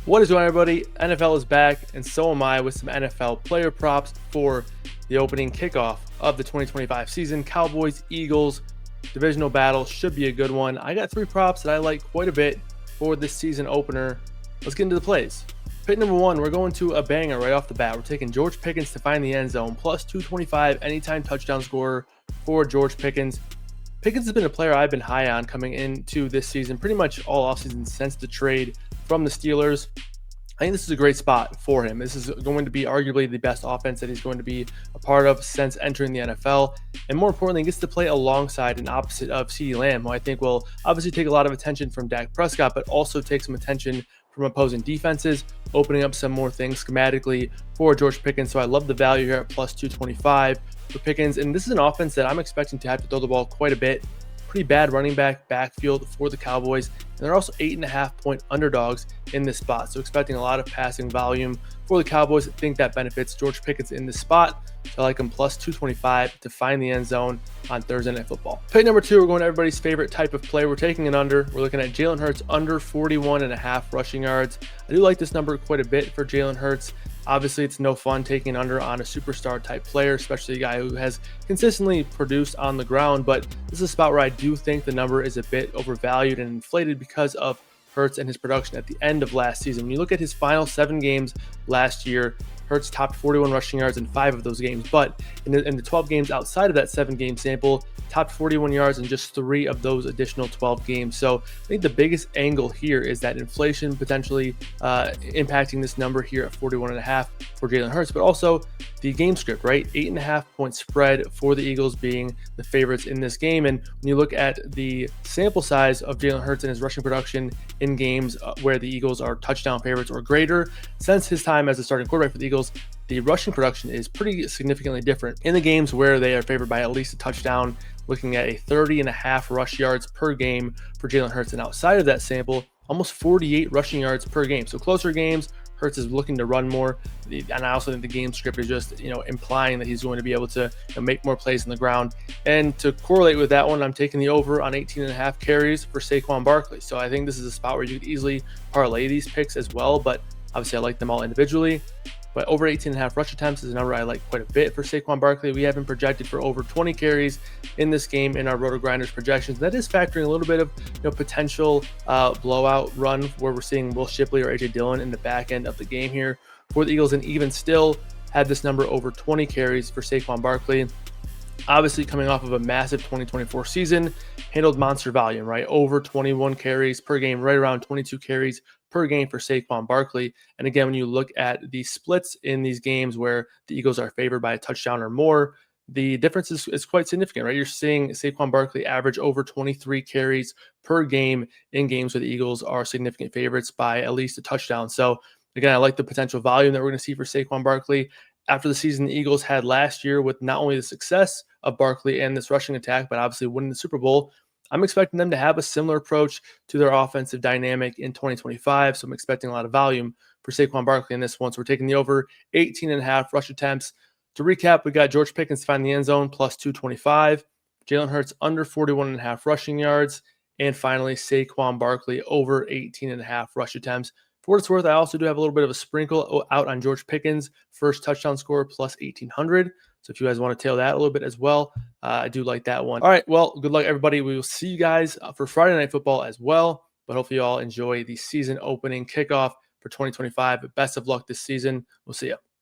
What is going on, everybody? NFL is back, and so am I with some NFL player props for the opening kickoff of the 2025 season. Cowboys, Eagles, divisional battle should be a good one. I got three props that I like quite a bit for this season opener. Let's get into the plays. Pick number one, we're going to a banger right off the bat. We're taking George Pickens to find the end zone, plus 225 anytime touchdown scorer for George Pickens. Pickens has been a player I've been high on coming into this season, pretty much all offseason since the trade from the Steelers. I think this is a great spot for him. This is going to be arguably the best offense that he's going to be a part of since entering the NFL. And more importantly, he gets to play alongside and opposite of CeeDee Lamb, who I think will obviously take a lot of attention from Dak Prescott, but also take some attention from opposing defenses, opening up some more things schematically for George Pickens. So I love the value here at plus 225 for Pickens. And this is an offense that I'm expecting to have to throw the ball quite a bit. Pretty bad running backfield for the Cowboys, and they're also 8.5-point underdogs in this spot. So expecting a lot of passing volume for the Cowboys. I think that benefits George Pickens in this spot. So I like him plus 225 to find the end zone on Thursday Night Football. Pick number two, we're going to everybody's favorite type of play. We're taking an under. We're looking at Jalen Hurts under 41.5 rushing yards. I do like this number quite a bit for Jalen Hurts. Obviously, it's no fun taking under on a superstar type player, especially a guy who has consistently produced on the ground. But this is a spot where I do think the number is a bit overvalued and inflated because of Hurts and his production at the end of last season. When you look at his final 7 games last year, Hurts topped 41 rushing yards in 5 of those games, but in the 12 games outside of that 7-game sample, topped 41 yards in just 3 of those additional 12 games. So I think the biggest angle here is that inflation potentially impacting this number here at 41.5 for Jalen Hurts, but also the game script, right? 8.5-point spread for the Eagles being the favorites in this game. And when you look at the sample size of Jalen Hurts and his rushing production in games where the Eagles are touchdown favorites or greater, since his time as a starting quarterback for the Eagles, the rushing production is pretty significantly different. In the games where they are favored by at least a touchdown, looking at a 30.5 rush yards per game for Jalen Hurts, and outside of that sample, almost 48 rushing yards per game. So closer games, Hurts is looking to run more, and I also think the game script is just implying that he's going to be able to make more plays on the ground. And to correlate with that one, I'm taking the over on 18.5 carries for Saquon Barkley. So I think this is a spot where you could easily parlay these picks as well, but obviously I like them all individually. But over 18.5 rush attempts is a number I like quite a bit for Saquon Barkley. We have him projected for over 20 carries in this game in our RotoGrinders projections. That is factoring a little bit of potential blowout run where we're seeing Will Shipley or A.J. Dillon in the back end of the game here for the Eagles, and even still had this number over 20 carries for Saquon Barkley. Obviously coming off of a massive 2024 season, handled monster volume, right? Over 21 carries per game, right around 22 carries per game for Saquon Barkley. And again, when you look at the splits in these games where the Eagles are favored by a touchdown or more, the difference is quite significant, right? You're seeing Saquon Barkley average over 23 carries per game in games where the Eagles are significant favorites by at least a touchdown. So again, I like the potential volume that we're going to see for Saquon Barkley after the season the Eagles had last year with not only the success of Barkley and this rushing attack, but obviously winning the Super Bowl. I'm expecting them to have a similar approach to their offensive dynamic in 2025. So I'm expecting a lot of volume for Saquon Barkley in this one. So we're taking the over 18.5 rush attempts. To recap, we got George Pickens to find the end zone plus 225, Jalen Hurts under 41.5 rushing yards, and finally Saquon Barkley over 18.5 rush attempts. For what it's worth, I also do have a little bit of a sprinkle out on George Pickens' first touchdown score plus 1,800. So if you guys want to tail that a little bit as well, I do like that one. All right, well, good luck, everybody. We will see you guys for Friday Night Football as well. But hopefully you all enjoy the season opening kickoff for 2025. Best of luck this season. We'll see you.